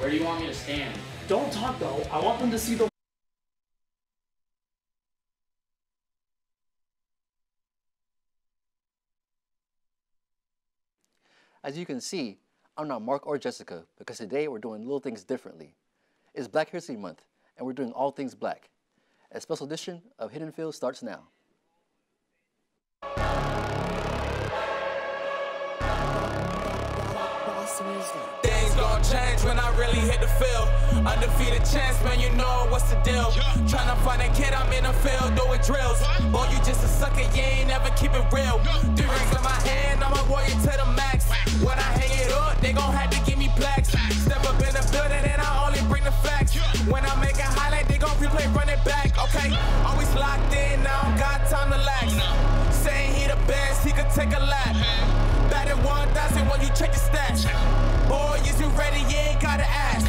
Where do you want me to stand? Don't talk though. I want them to see the. As you can see, I'm not Mark or Jessica because today we're doing little things differently. It's Black History Month and we're doing all things black. A special edition of Hidden Field starts now. Things gon' change when I really hit the field. Undefeated chance, man, you know what's the deal. Tryna find a kid, I'm in the field doing drills. Boy, you just a sucker, you ain't never keep it real. 3 rings in my hand, I'm a warrior to the max. When I hang it up, they gon' have to give me plaques. Step up in the building and I only bring the facts. When I make a highlight, they gon' replay, run it back, okay? Always locked in, now I don't got time to lax. Saying he the best, he could take a lap. Batted 1,000 when you check the stats. Boy, is you ready? You ain't gotta ask.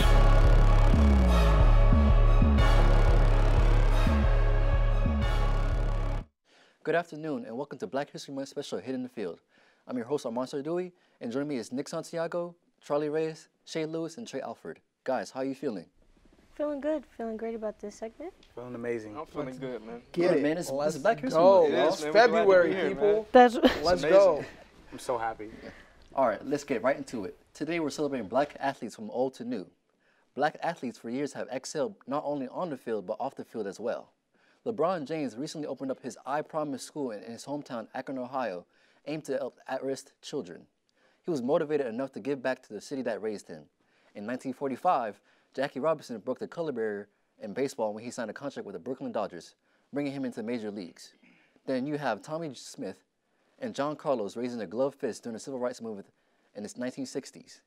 Good afternoon and welcome to Black History Month special Hidden in the Field. I'm your host Armond Sarduy and joining me is Nick Santiago, Charlie Reyes, Shay Lewis, and Troy Alford. Guys, how are you feeling? Feeling good. Feeling great about this segment. Feeling amazing. I'm feeling good, man. Get it, man. It's Black History Month. It is, man. February, Here, people. That's Let's go. I'm so happy. All right, let's get right into it. Today we're celebrating black athletes from old to new. Black athletes for years have excelled not only on the field but off the field as well. LeBron James recently opened up his I Promise school in his hometown, Akron, Ohio, aimed to help at-risk children. He was motivated enough to give back to the city that raised him. In 1945, Jackie Robinson broke the color barrier in baseball when he signed a contract with the Brooklyn Dodgers, bringing him into major leagues. Then you have Tommy Smith and John Carlos raising a gloved fist during the Civil Rights Movement in the 1960s.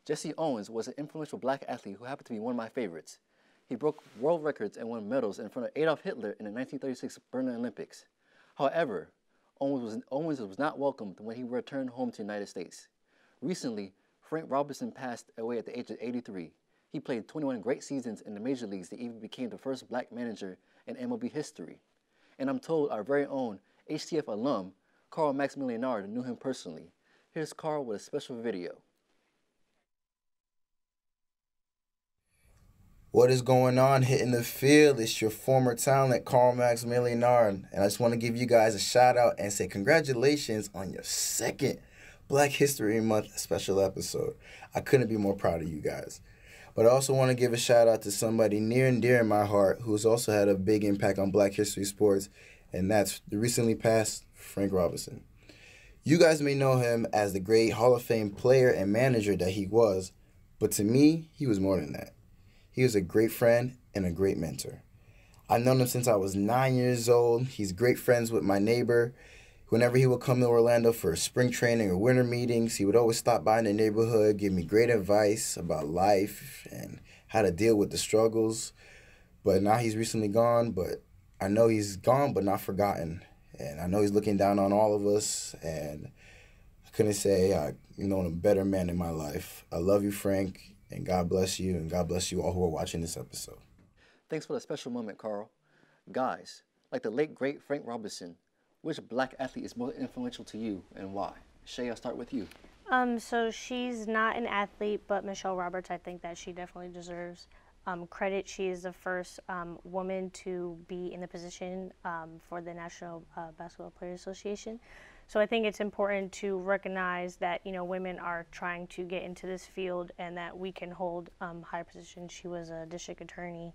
Jesse Owens was an influential black athlete who happened to be one of my favorites. He broke world records and won medals in front of Adolf Hitler in the 1936 Berlin Olympics. However, Owens was not welcomed when he returned home to the United States. Recently, Frank Robinson passed away at the age of 83. He played 21 great seasons in the major leagues that even became the first black manager in MLB history. And I'm told our very own HTF alum, Carl Maximilian Leonard, knew him personally. Here's Carl with a special video. What is going on? Hitting the field. It's your former talent, Carl Maximilian Leonard. And I just want to give you guys a shout out and say congratulations on your second Black History Month special episode. I couldn't be more proud of you guys. But I also want to give a shout out to somebody near and dear in my heart who's also had a big impact on Black history sports, and that's the recently passed Frank Robinson. You guys may know him as the great Hall of Fame player and manager that he was, but to me, he was more than that. He was a great friend and a great mentor. I've known him since I was 9 years old. He's great friends with my neighbor. Whenever he would come to Orlando for spring training or winter meetings, he would always stop by in the neighborhood, give me great advice about life and how to deal with the struggles. But now he's recently gone, but I know he's gone but not forgotten. And I know he's looking down on all of us, and I couldn't say I've known a better man in my life. I love you, Frank, and God bless you, and God bless you all who are watching this episode. Thanks for the special moment, Carl. Guys, like the late, great Frank Robinson, which black athlete is most influential to you and why? Shay, I'll start with you. So she's not an athlete, but Michelle Roberts, I think that she definitely deserves credit. She is the first woman to be in the position for the National Basketball Players Association. So I think it's important to recognize that, you know, women are trying to get into this field and that we can hold higher positions. She was a district attorney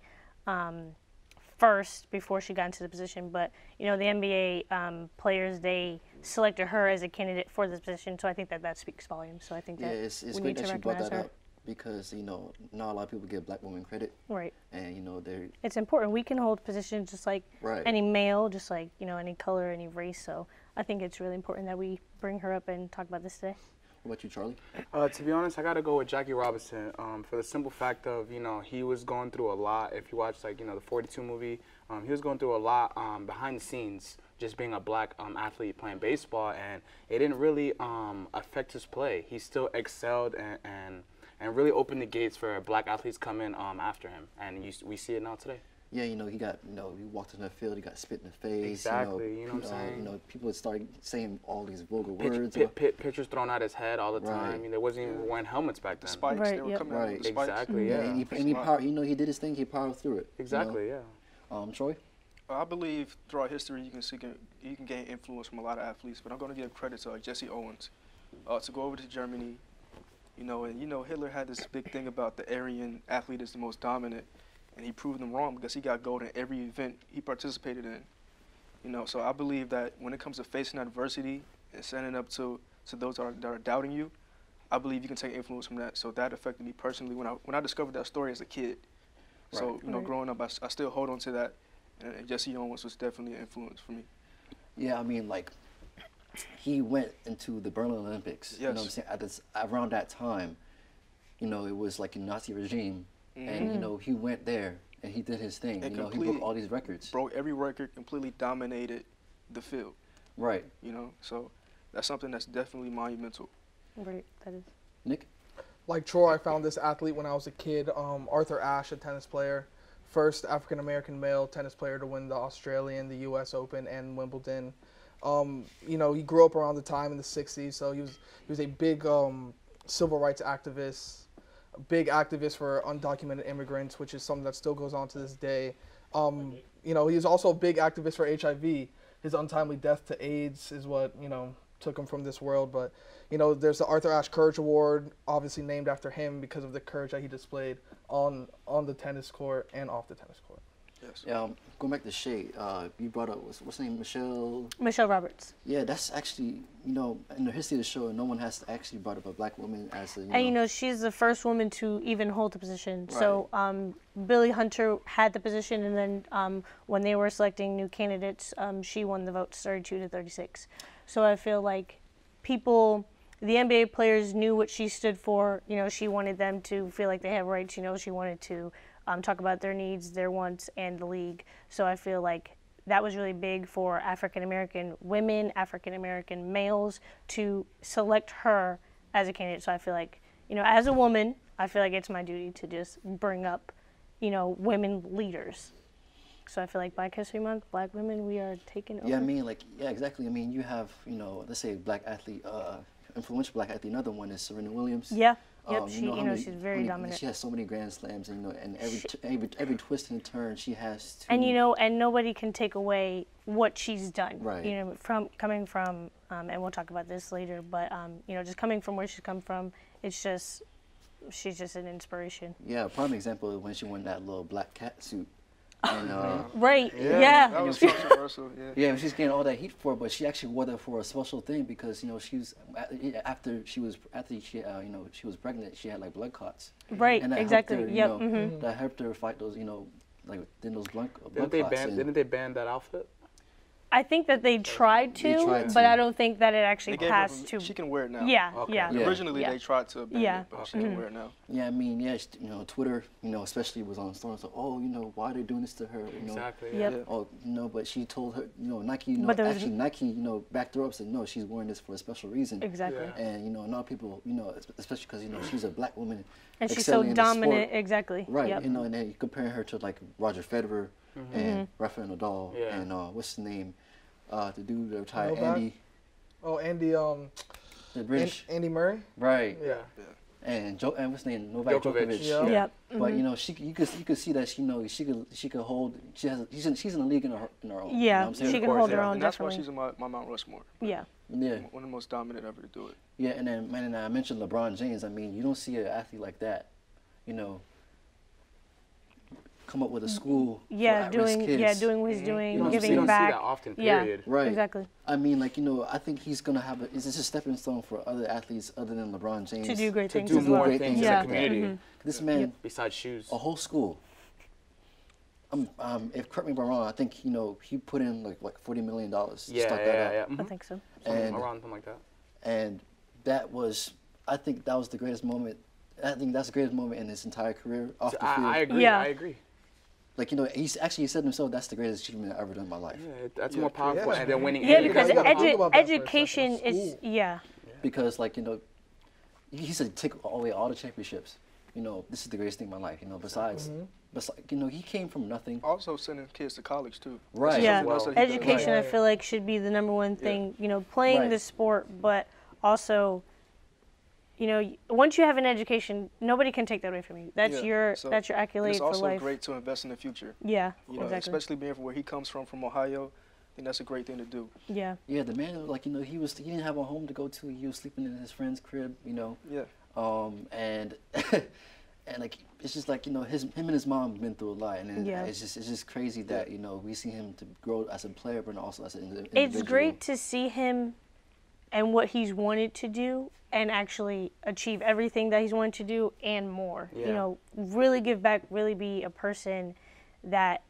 first before she got into the position, but you know, the NBA players, they selected her as a candidate for this position, so I think that that speaks volumes. So I think that it's we great need that to you brought recognize that her. up because, you know, not a lot of people give black women credit. Right. And, you know, they're... It's important. We can hold positions just like Right. any male, just like, you know, any color, any race. So I think it's really important that we bring her up and talk about this today. What about you, Charlie? To be honest, I got to go with Jackie Robinson for the simple fact of, you know, he was going through a lot. If you watch, like, you know, the 42 movie, he was going through a lot behind the scenes, just being a black athlete playing baseball, and it didn't really affect his play. He still excelled and really opened the gates for black athletes coming after him, and we see it now today. Yeah, you know, he walked in the field, he got spit in the face. Exactly, you know what I'm saying? You know, people would start saying all these vulgar words. Pictures thrown at his head all the time. Right. I mean, there wasn't even wearing helmets back then. The spikes, Right, they were yep. coming out Right. with the spikes. Exactly, yeah. And he you know, he did his thing, he powered through it. Exactly, you know? Troy? I believe throughout history you can gain influence from a lot of athletes, but I'm going to give credit to Jesse Owens to go over to Germany. You know, and Hitler had this big thing about the Aryan athlete is the most dominant, and he proved them wrong because he got gold in every event he participated in. You know, so I believe that when it comes to facing adversity and standing up to those that are doubting you, I believe you can take influence from that. So that affected me personally when I discovered that story as a kid. So you know, growing up, I still hold on to that, and Jesse Owens was definitely an influence for me. Yeah, I mean, like, he went into the Berlin Olympics. Yes. You know what I'm saying? Around that time, you know, it was like a Nazi regime. And, you know, he went there and he did his thing. And you know, he broke all these records. Broke every record, completely dominated the field. Right. You know, so that's something that's definitely monumental. Right, that is. Nick? Like Troy, I found this athlete when I was a kid, Arthur Ashe, a tennis player. First African-American male tennis player to win the Australian, the U.S. Open, and Wimbledon. You know, he grew up around the time in the 60s, so he was a big civil rights activist, a big activist for undocumented immigrants, which is something that still goes on to this day. You know, he was also a big activist for HIV. His untimely death to AIDS is what, you know, took him from this world. But, you know, there's the Arthur Ashe Courage Award, obviously named after him because of the courage that he displayed on the tennis court and off the tennis court. Yes. Going back to Shay, you brought up, what's her name, Michelle? Michelle Roberts. Yeah, that's actually, you know, in the history of the show, no one has actually brought up a black woman as a, And you know, she's the first woman to even hold the position. Right. So Billy Hunter had the position, and then when they were selecting new candidates, she won the votes 32 to 36. So I feel like people, the NBA players knew what she stood for. You know, she wanted them to feel like they have rights. You know, she wanted to talk about their needs, their wants, and the league. So I feel like that was really big for African-American women, African-American males to select her as a candidate. So I feel like, you know, as a woman, I feel like it's my duty to just bring up, you know, women leaders. So I feel like Black History Month, black women, we are taking over. Yeah, I mean, like, yeah, exactly. I mean, you have, you know, let's say black athlete, influential black athlete. Another one is Serena Williams. Yeah. Yep, she's very dominant. She has so many Grand Slams, and, you know, and every twist and turn she has to. And you know, and nobody can take away what she's done. Right. You know, coming from, and we'll talk about this later, but you know, just coming from where she's come from, it's just, she's just an inspiration. Yeah, a prime example is when she won that little black cat suit. And, right. Yeah. That was controversial. Yeah. Yeah, she's getting all that heat for it, but she actually wore that for a special thing because, you know, she was after she was pregnant, she had like blood clots. Right. And that exactly. helped her, Yep. You know, that helped her fight those, you know, like then those blood clots. Didn't they ban that outfit? I think that they tried to, but I don't think that it actually passed to. She can wear it now. Yeah. Okay. Yeah. Originally they tried to ban it, but she can wear it now. Yeah, I mean, yeah, you know, Twitter, you know, especially was on storm. So, oh, you know, why are they doing this to her? You know, Exactly. Yep. Yeah. Oh, you know, but she told her, you know, Nike, you know, But there was- actually Nike, you know, backed her up, said no, she's wearing this for a special reason. Exactly. Yeah. And you know, a lot of people, you know, especially because you know she's a black woman, And she's excelling so in the sport. dominant. Exactly. Right, Yep. you know, and then you comparing her to like Roger Federer and Rafael Nadal Yeah. and what's his name, the dude that retired, Novak? Andy, Oh, Andy, the British, Andy Murray. right? Yeah. And and what's his name, Novak Djokovic. Yeah. Yep. But you know, you could see that you know she could hold. She's in a league in her own. Yeah, you know what I'm saying? she can course, hold her yeah. own. And that's why Definitely. she's in my Mount Rushmore. Yeah. Yeah, One of the most dominant ever to do it. yeah, and then man, and I mentioned LeBron James. I mean, you don't see an athlete like that, you know, come up with a school. Yeah, for at-risk doing kids. doing what he's doing, You don't giving see- You don't back. see that often, Yeah. period. Right. Exactly. I mean, like, you know, I think he's gonna have it's just a stepping stone for other athletes other than LeBron James To do great To things do as more well. great things things in Yeah. the community This man, besides shoes. a whole school. If correct me if I'm wrong, I think you know he put in like $40 million to Yeah, start that yeah, up. yeah. I think so. And Around something like that. and that was, I think that was the greatest moment. I think that's the greatest moment in his entire career off the field. I agree. Yeah. I agree. Like, you know, he said himself, that's the greatest achievement I've ever done in my life. Yeah, that's more powerful than winning. Yeah, any because you gotta talk about that for a second. education is School. yeah. Because, like, you know, he said take away all the championships. you know, this is the greatest thing in my life. You know, besides, you know, he came from nothing. Also sending kids to college too. Right. Yeah, Something else that he does. education I feel like should be the #1 thing. You know, playing the sport, but also, you know, once you have an education, nobody can take that away from you. That's your accolade it's for also life. great to invest in the future. Yeah, You know, exactly. especially being from where he comes from Ohio. I think that's a great thing to do. Yeah. Yeah, the man, like, you know, he didn't have a home to go to. He was sleeping in his friend's crib, you know. Yeah. And and like it's just like, you know, him and his mom been through a lot, and it's just crazy that, you know, we see him to grow as a player, but also as an individual. It's great to see him and what he's wanted to do and actually achieve everything that he's wanted to do and more. Yeah. You know, really give back, really be a person that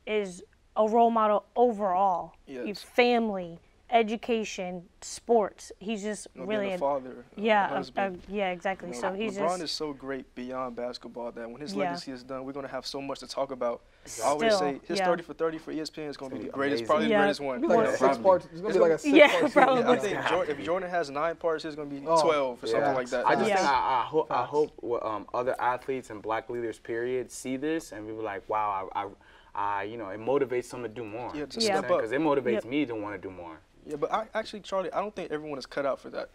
is a role model overall. Yes. Family, education, sports. He's just You know, really being a father, yeah, husband. yeah, exactly. You know, So he's LeBron just is so great beyond basketball that when his Yeah. legacy is done, we're going to have so much to talk about. I always Still, say his yeah. 30 for 30 for ESPN is going to be the gonna be greatest, amazing. probably the Yeah. greatest one. It's gonna be like a Probably. 6-part. It's gonna be like a 6-part. Yeah, series. probably. I think if Jordan has 9 parts, it's going to be 12 or something like that. I just Yeah. think I hope other athletes and black leaders, period, see this and be like, wow, I you know, it motivates them to do more. Yeah, to Yeah. step up. Because it motivates Yep. me to want to do more. Yeah, but actually, Charlie, I don't think everyone is cut out for that.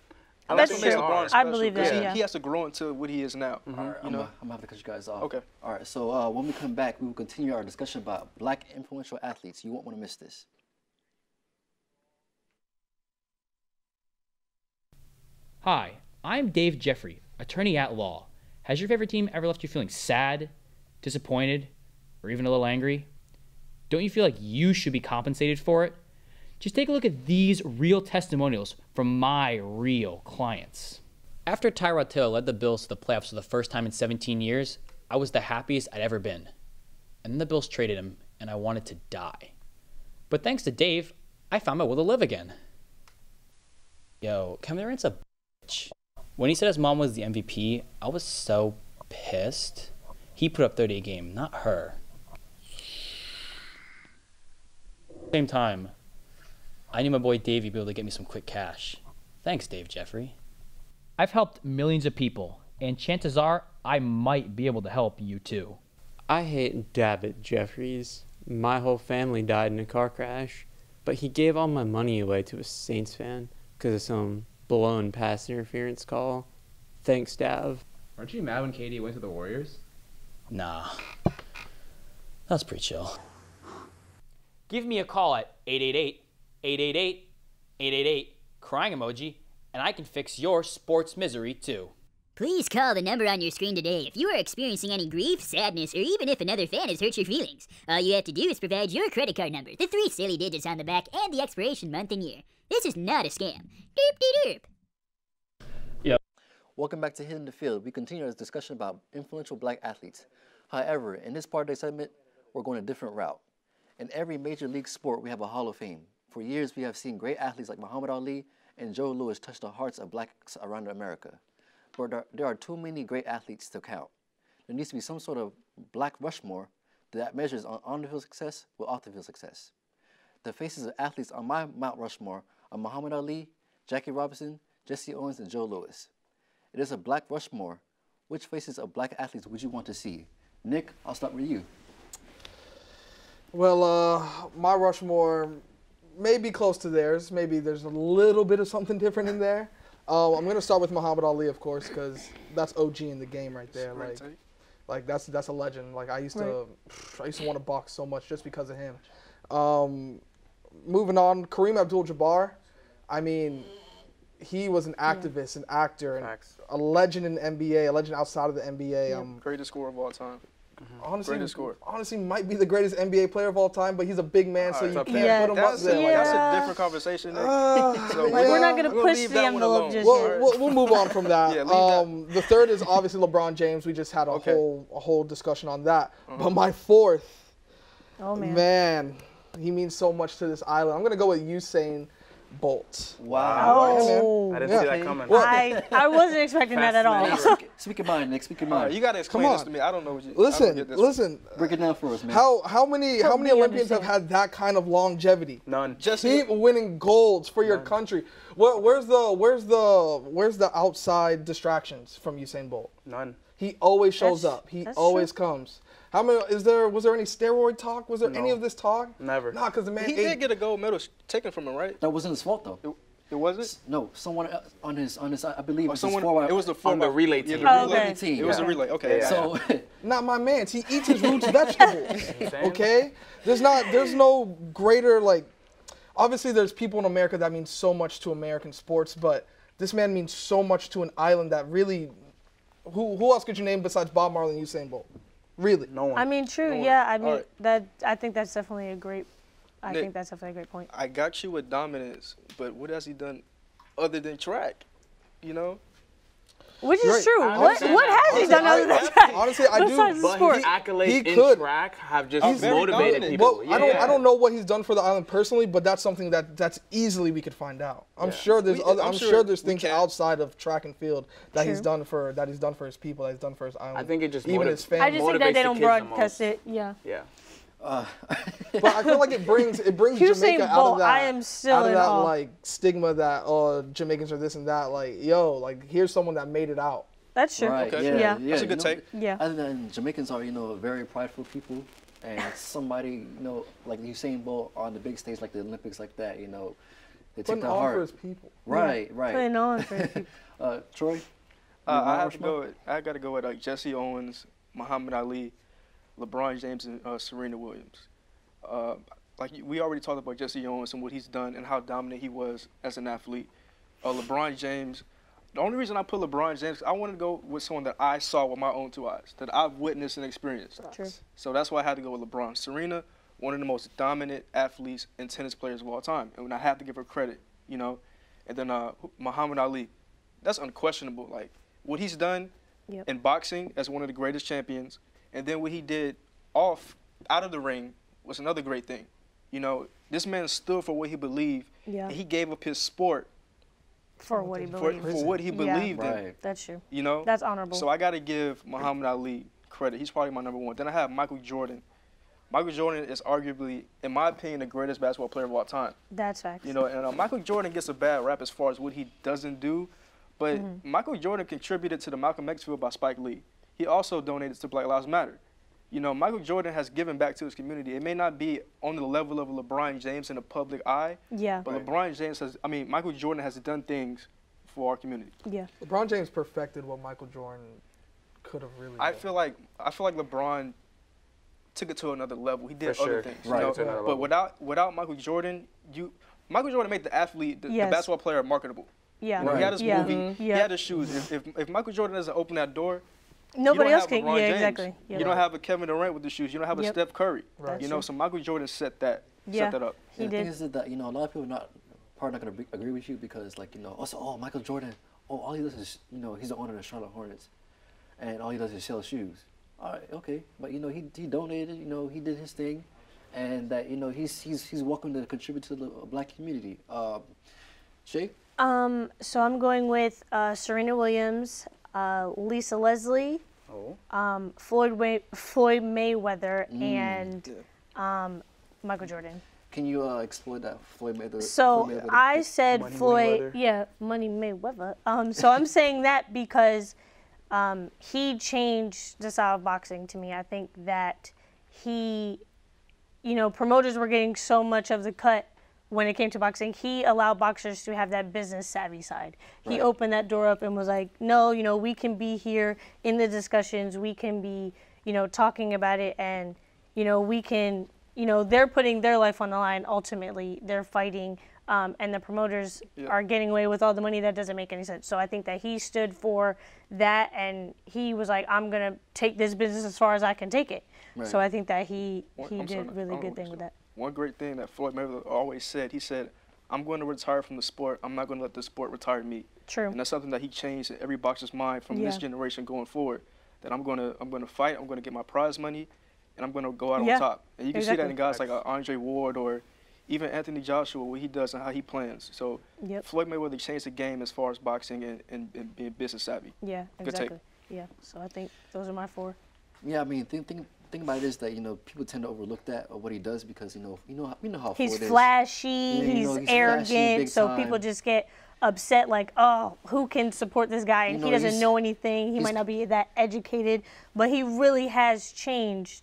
That's what makes true. LeBron I special, believe 'cause that, yeah. he has to grow into what he is now. All right, You I'm know? gonna have to cut you guys off. Okay. All right, so when we come back, we will continue our discussion about black influential athletes. You won't want to miss this. Hi, I'm Dave Jeffrey, attorney at law. Has your favorite team ever left you feeling sad, disappointed, or even a little angry? Don't you feel like you should be compensated for it? Just take a look at these real testimonials from my real clients. After Tyrod Taylor led the Bills to the playoffs for the first time in 17 years, I was the happiest I'd ever been. And then the Bills traded him, and I wanted to die. But thanks to Dave, I found my will to live again. Yo, Kevin Durant's a bitch. When he said his mom was the MVP, I was so pissed. He put up 30 a game, not her. Same time, I knew my boy Davey would be able to get me some quick cash. Thanks, Dave Jeffrey. I've helped millions of people, and chances are I might be able to help you too. I hate David Jeffries. My whole family died in a car crash, but he gave all my money away to a Saints fan because of some blown pass interference call. Thanks, Dav. Aren't you mad when KD went to the Warriors? Nah, that's pretty chill. Give me a call at 888-888-888, crying emoji, and I can fix your sports misery too. Please call the number on your screen today if you are experiencing any grief, sadness, or even if another fan has hurt your feelings. All you have to do is provide your credit card number, the 3 silly digits on the back, and the expiration month and year. This is not a scam. Derp-de-derp. Welcome back to Hitting the Field. We continue our discussion about influential black athletes. However, in this part of the segment, we're going a different route. In every major league sport, we have a Hall of Fame. For years, we have seen great athletes like Muhammad Ali and Joe Louis touch the hearts of blacks around America. But there are too many great athletes to count. There needs to be some sort of black Rushmore that measures on-the-field success with off-the-field success. The faces of athletes on my Mount Rushmore are Muhammad Ali, Jackie Robinson, Jesse Owens, and Joe Louis. It is a black Rushmore. Which faces of black athletes would you want to see? Nick, I'll start with you. Well, my Rushmore may be close to theirs. Maybe there's a little bit of something different in there. I'm going to start with Muhammad Ali, of course, because that's OG in the game right there. Like that's a legend. Like I used to want to box so much just because of him. Moving on, Kareem Abdul-Jabbar. I mean, he was an activist, an actor, and a legend in the NBA, a legend outside of the NBA. Greatest scorer of all time. Honestly, might be the greatest NBA player of all time, but he's a big man, so you can't put him up there. That's a different conversation. So we're not going to push the envelope just yet. We'll move on from that. The third is obviously LeBron James. We just had a whole discussion on that. But my fourth, man, he means so much to this island. I'm going to go with Usain Bolt. Wow. I didn't see that coming. I wasn't expecting that at all. Speak your mind, Nick. Speak your mind. You got to explain this to me. I don't know what you. Listen. Break it down for us, man. How many Olympians have had that kind of longevity? None. Just keep winning golds for your country. Where's the outside distractions from Usain Bolt? None. He always shows up. He always comes. How many? Was there any steroid talk? Was there any of this talk? Never. Nah, because the man. He did get a gold medal taken from him, right? That wasn't his fault though. It wasn't? No, someone on his I believe it was it was the on the relay team. Yeah, the relay team. It was a relay. Okay. Yeah. So not my man. He eats his roots vegetables. Okay? There's no greater like obviously there's people in America that mean so much to American sports, but this man means so much to an island that really who else could you name besides Bob Marley and Usain Bolt? Really? No one. I mean, true. No Yeah, I one. mean Alright. I think that's definitely a great. Nick, think that's definitely a great point. I got you with dominance, but what has he done other than track? You know? Which is Right. true. Honestly, What has he done other than track? Honestly, I do. Besides the But sport? his accolades He in could. track have just He's very motivated dominant. people. Well, I don't know what he's done for the island personally, but that's something that's easily we could find out. I'm sure there's I'm sure there's things outside of track and field that he's done for his people, that he's done for his island. I think it just even his I family. just think that they don't broadcast it. Yeah. Yeah. But I feel like it brings Usain Jamaica out Bolt, of that. I am still out of in that awe. like stigma that Jamaicans are this and that. Like like here's someone that made it out. That's true. right, Okay. yeah, Yeah. That's a good take. Yeah. Other than Jamaicans are very prideful people, and somebody like Usain Bolt on the big stage like the Olympics like that, they take Putting that on for heart. his people. Right. Putting on for his people. Troy. I got to go with Jesse Owens, Muhammad Ali, LeBron James, and Serena Williams. We already talked about Jesse Owens and what he's done and how dominant he was as an athlete. LeBron James. The only reason I put LeBron James, I wanted to go with someone that I saw with my own 2 eyes, that I've witnessed and experienced. True. So that's why I had to go with LeBron. Serena, one of the most dominant athletes and tennis players of all time, and I have to give her credit, And then Muhammad Ali, that's unquestionable. Like what he's done in boxing as one of the greatest champions, and then what he did out of the ring was another great thing. This man stood for what he believed, and he gave up his sport. For what he believed. For what he believed in. Right. That's true. That's honorable. So I got to give Muhammad Ali credit. He's probably my number one. Then I have Michael Jordan. Michael Jordan is arguably, in my opinion, the greatest basketball player of all time. That's facts. And Michael Jordan gets a bad rap as far as what he doesn't do, but Michael Jordan contributed to the Malcolm X field by Spike Lee. He also donated to Black Lives Matter. Michael Jordan has given back to his community. It may not be on the level of LeBron James in the public eye, but Michael Jordan has done things for our community. Yeah. LeBron James perfected what Michael Jordan could have really done. I feel like LeBron took it to another level. He did For other sure. things. Right. But without Michael Jordan, Michael Jordan made the athlete, the basketball player, marketable. Yeah. He had his movie. He Yeah. had his shoes. If Michael Jordan doesn't open that door, nobody else can. LeBron Yeah, James. exactly. You don't have a Kevin Durant with the shoes. You don't have a Steph Curry. Right. So Michael Jordan set that up. He The did. thing is that a lot of people probably not gonna agree with you because Michael Jordan, all he does is he's the owner of the Charlotte Hornets, and all he does is sell shoes. All right, okay, but he donated, he did his thing, and that he's welcome to contribute to the black community. Shay. So I'm going with Serena Williams, Lisa Leslie, Floyd Mayweather, and Michael Jordan. Can you explain that Floyd Mayweather? So Floyd Mayweather I pick? said Money Floyd, Mayweather. Money Mayweather. So I'm saying that because he changed the style of boxing to me. I think that he, promoters were getting so much of the cut when it came to boxing. He allowed boxers to have that business savvy side. He opened that door up and was like, no, we can be here in the discussions. We can be, talking about it, and, we can, they're putting their life on the line. Ultimately, they're fighting, and the promoters are getting away with all the money. That doesn't make any sense. So I think that he stood for that, and he was like, I'm going to take this business as far as I can take it. Right. So I think that he did a really good thing with that. One great thing that Floyd Mayweather always said, he said, I'm going to retire from the sport. I'm not going to let the sport retire me. True. And that's something that he changed in every boxer's mind from this generation going forward. That I'm going to fight, I'm going to get my prize money, and I'm going to go out on top. And you can see that in guys like Andre Ward or even Anthony Joshua, what he does and how he plans. So Floyd Mayweather changed the game as far as boxing and being business savvy. Yeah, exactly. Yeah, so I think those are my 4. Yeah, I mean, think about it is that people tend to overlook that or what he does because we know how he's Floyd is. flashy, he's arrogant, flashy, so time. people just get upset, like, oh, who can support this guy? And You know, he doesn't he's- know anything. He might not be that educated, but he really has changed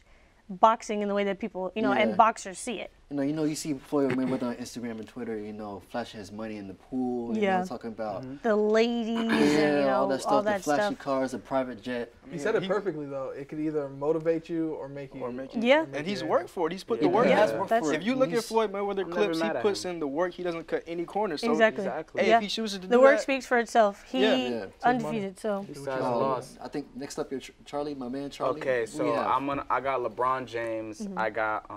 boxing in the way that people, you know, Yeah. and boxers see it. You know, you see Floyd Mayweather on Instagram and Twitter, you know, flashing his money in the pool, you Yeah. know, talking about The ladies and, yeah, you know, all that stuff, the that flashy stuff. cars, the private jet. He said it perfectly though. It could either motivate you or make you. Yeah. And he's worked for it. He's put Yeah, the work he in. has worked for it. If you look at He's- Floyd Mayweather I'm never clips, he mad at puts him. in the work. He doesn't cut any corners. So Exactly. Exactly. Hey, Yeah. if he chooses to do The work that, speaks for itself. He Yeah. undefeated, so. He still hasn't lost. I think next up, you're Charlie, my man Charlie. Okay, Who so we have? I got LeBron James. I got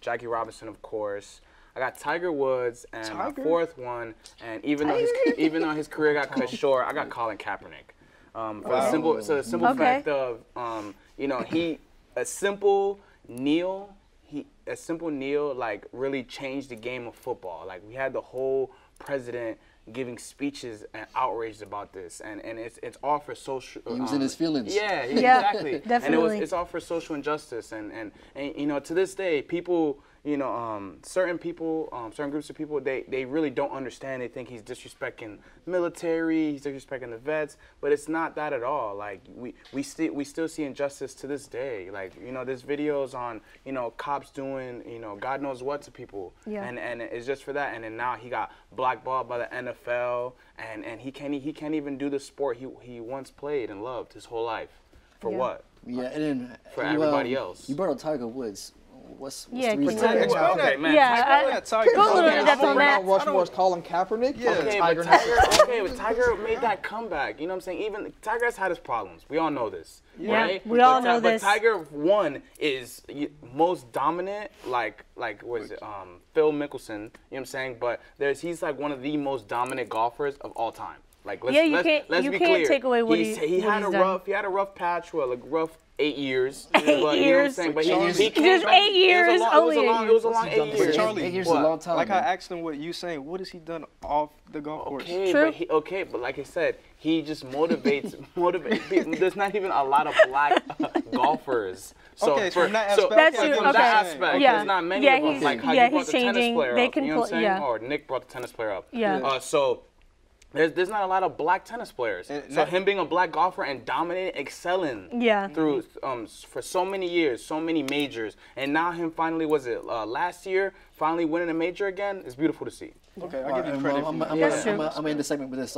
Jackie Robinson, of course. I got Tiger Woods, and my fourth one. And even though his career got cut short, I got Colin Kaepernick. For the simple fact of you know, a simple kneel like really changed the game of football. Like we had the whole president giving speeches and outraged about this, and it's all for social. He was in his feelings. Yeah, Yeah, exactly. definitely. And it's all for social injustice, and you know, to this day, people, you know, certain groups of people, they really don't understand. They think he's disrespecting military, he's disrespecting the vets, but it's not that at all. Like we still see injustice to this day. Like, you know, there's videos on, you know, cops doing, you know, God knows what to people, and it's just for that. And then now he got blackballed by the NFL, and he can't even do the sport he once played and loved his whole life. For what? Yeah, and then For everybody else. You brought up Tiger Woods. What's Yeah, the reason? can you- Explain that. Okay, man. Yeah, Tiger. go a little Okay, in depth on that. Mount Rushmore's Colin Kaepernick. Yeah. Okay, Tiger but Tiger made that comeback. You know what I'm saying? Even Tiger has had his problems. We all know this, right? we all But know this. But Tiger one is most dominant. Like what is it? Phil Mickelson. You know what I'm saying? But he's like one of the most dominant golfers of all time. Like let's be clear. Take away what he had he's a done. he had a rough patch, well, like rough 8 years. 8 but, you know what I'm years. saying? But Just he came Just back. 8 years, only 8 It was a long years. 8 years. Charlie, 8 years What? is a long time. Like I man. asked him what you saying. What has he done off the golf course? Okay, but like I said, he just motivates. There's not even a lot of black golfers. So Okay, so from that aspect, That's from true, that okay. aspect, Yeah. there's not many Yeah, of them. he's- Like how yeah, you brought he's the tennis changing. player They up. can You know what I'm pull- saying? yeah. Or Nick brought the tennis player up. Yeah. So there's not a lot of black tennis players. And So that- him being a black golfer and dominating, excelling Yeah. through for so many years, so many majors, and now him finally last year finally winning a major again. It's beautiful to see. Okay, All I'll give right, you credit. well, for I'm that. gonna end the segment with this.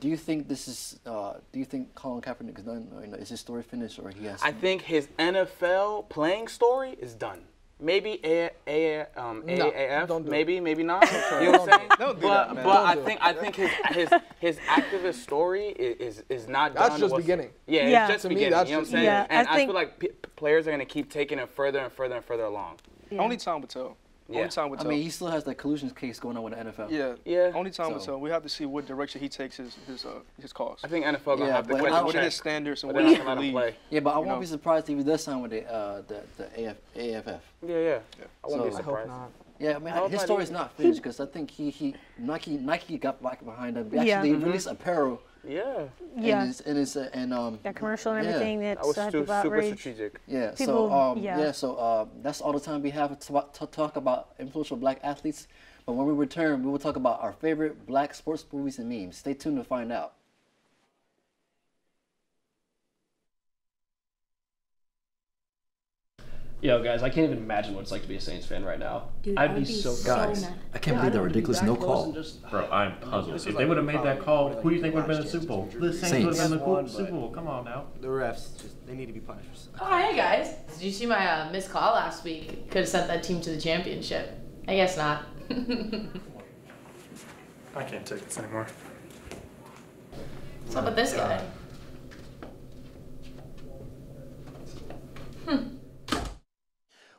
Do you think this is? Do you think Colin Kaepernick is done? Or, you know, is his story finished, or he has? I think his NFL playing story is done. Maybe AAF, don't do maybe not. You know what I'm saying? Don't do that, man. But I think his activist story is not done. That's just beginning. Yeah, Yeah. it's just To me, beginning. that's You know what I'm just saying? beginning. Yeah, And I I think- feel like players are gonna keep taking it further and further and further along. Only time will tell. Yeah. Only time will I tell. mean, he still has that collusion case going on with the NFL. Yeah. Only time will So- tell. We have to see what direction he takes his cause. I think NFL gonna Yeah, have to but catch I- a What are check, his standards and but what they're is not gonna let him the play. Yeah, but I You won't know. be surprised if he does sign with the AFF. Yeah. I won't be So- I hope surprised. not. Yeah, I mean, hope his not story's either. not finished because I think Nike got back behind him. Actually, Yeah. they released apparel. Yeah. That commercial and everything That that's was had super people outraged. strategic. Yeah. People- So that's all the time we have to talk about influential black athletes. But when we return, we will talk about our favorite black sports movies and memes. Stay tuned to find out. Yo, guys, I can't even imagine what it's like to be a Saints fan right now. Dude, I'd be so Guys, mad. I can't believe that ridiculous no call. Bro, I'm puzzled. If they would have made that call, who do you think would have been in the Super Bowl? The Saints would have been in the Super Bowl. Come on now. The refs, they need to be punished. Oh, hey guys. Did you see my missed call last week? Could have sent that team to the championship. I guess not. I can't take this anymore. What's up with this guy?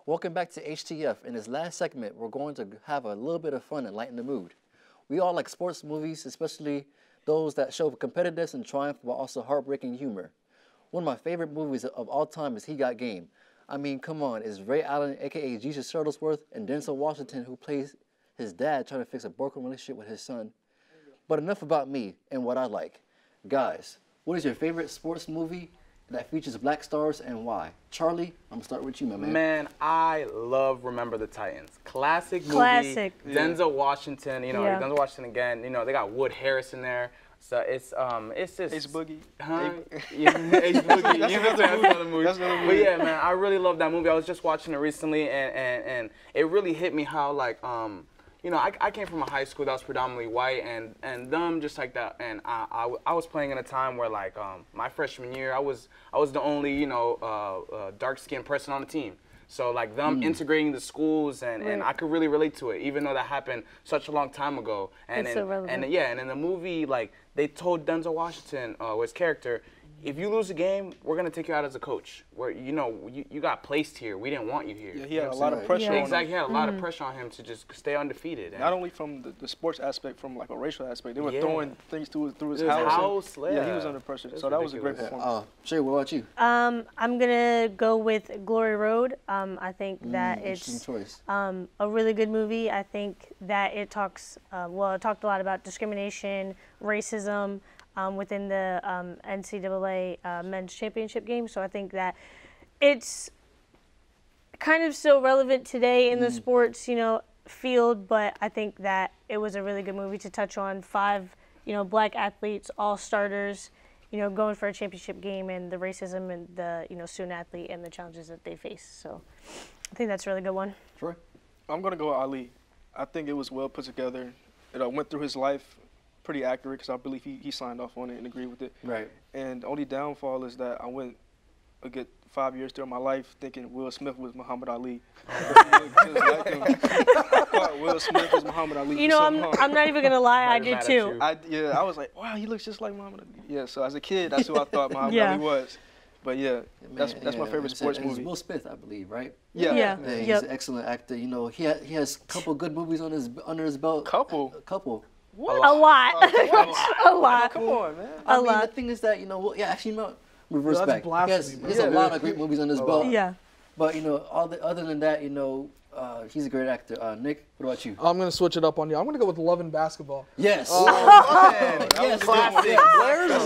Welcome back to HTF. In this last segment, we're going to have a little bit of fun and lighten the mood. We all like sports movies, especially those that show competitiveness and triumph while also heartbreaking humor. One of my favorite movies of all time is He Got Game. I mean, come on, it's Ray Allen, aka Jesus Shuttlesworth, and Denzel Washington, who plays his dad trying to fix a broken relationship with his son. But enough about me and what I like. Guys, what is your favorite sports movie that features black stars and why? Charlie, I'm gonna start with you, my man. Man, I love Remember the Titans. Classic movie. Classic. Denzel Washington, you know, Yeah. Denzel Washington again. You know, they got Wood Harris in there. So it's just Ace Boogie. Huh? Yeah, Ace Boogie. That's You know, another that's another movie. That's another But movie. yeah, man, I really love that movie. I was just watching it recently, and it really hit me how like you know, I came from a high school that was predominantly white, and them just like that. And I was playing in a time where like my freshman year, I was the only, you know, dark-skinned person on the team. So like them integrating the schools, and I could really relate to it, even though that happened such a long time ago. And It's so relevant. and yeah, and in the movie, like they told Denzel Washington, his character, if you lose a game, we're gonna take you out as a coach. Where you know you got placed here, we didn't want you here. Yeah, he had a lot of pressure on him. Exactly, he had a lot of pressure on him to just stay undefeated. And Not only from the sports aspect, from like a racial aspect. They were Yeah. throwing things through his His house. house, Yeah, he was yeah. under pressure. It's So that was a great ridiculous. performance. Shay, what about you? I'm gonna go with Glory Road. I think that Interesting it's choice. a really good movie. I think that it talks it talked a lot about discrimination, racism within the NCAA men's championship game. So I think that it's kind of still relevant today in the sports, you know, field. But I think that it was a really good movie to touch on 5, you know, black athletes, all starters, you know, going for a championship game, and the racism and the, you know, student athlete and the challenges that they face. So I think that's a really good one. Troy? I'm going to go with Ali. I think it was well put together. It went through his life pretty accurate, because I believe he signed off on it and agreed with it. Right. And the only downfall is that I went a good 5 years through my life thinking Will Smith was Muhammad Ali. I thought Will Smith was Muhammad Ali. You know, I'm not even gonna lie, I did too. I was like, wow, he looks just like Muhammad Ali. Yeah, so as a kid, that's who I thought Muhammad Yeah. Ali was. But yeah, that's my favorite sports movie. Will Smith, I believe, right? Yeah. He's an excellent actor. You know, he has a couple good movies under his belt. Couple. What? A lot. A lot. Come on, man. I mean, the thing is that, you know, actually, no, reverse That's back. blasphemy, He has a lot of great movies on his belt. Yeah. But, you know, other than that, you know, he's a great actor. Nick, what about you? I'm gonna switch it up on you. I'm gonna go with Love and Basketball. Yes. Yes. Classic.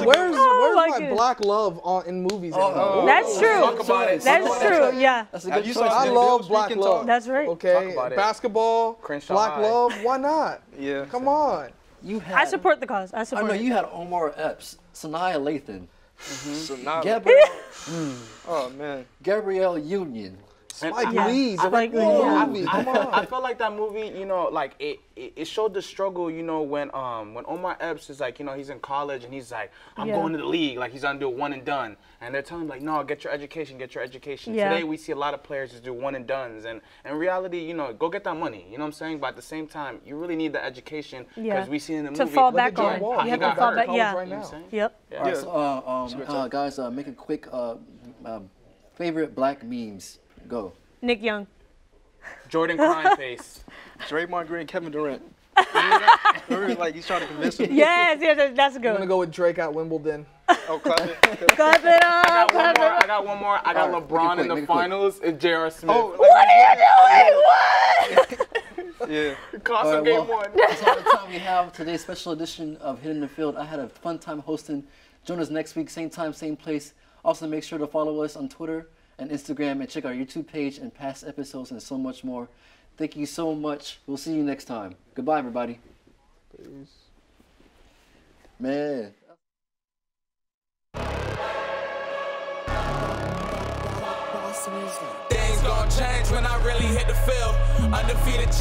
Where's my it. black love in movies? anymore? That's true. Talk about it. That's true. Yeah. That's a Have good you choice. saw I Big love Bills black Weekend love. Talk? That's right. Okay, Talk about it. basketball, Crenshaw black High. love. Why not? Yeah. Come on. You had. I support the cause. I I support know it. you had Omar Epps, Sanaa Lathan, So now, oh man. Gabrielle Union. Spike Yeah. Lee. Spike Lee, Whoa, yeah. movie, come on. I felt like that movie, you know, like it showed the struggle, you know, when Omar Epps is like, you know, he's in college and he's like, I'm Yeah. going to the league, like he's gonna do a one and done, and they're telling him like, no, get your education, get your education. Yeah. Today we see a lot of players just do one and dones, and in reality, you know, go get that money, you know what I'm saying? But at the same time, you really need the education, because Yeah. we see in the To movie. fall Look back at John on. Wall. How You he have to got fall hurt. back. Yeah. Right You know now. what I'm saying? Yep. Yeah. All right, so, guys, make a quick favorite black memes. Go. Nick Young. Jordan crying face. Draymond Green, Kevin Durant. Remember, like he's trying to convince him. Yes, that's a I'm good gonna one. go with Drake at Wimbledon. Oh, clap it. Clap it up. I Clap it up. got one more. I got All right, LeBron make it in the quick, make it quick. finals and J.R. Smith. Oh, What are you doing? What? yeah. Cost All him right, game well, one. that's all the time we have today's special edition of Hitting the Field. I had a fun time hosting. Join us next week, same time, same place. Also, make sure to follow us on Twitter and Instagram, and check our YouTube page and past episodes and so much more. Thank you so much. We'll see you next time. Goodbye, everybody. Peace. Man. Things gon' change when I really hit the field. Undefeated champ.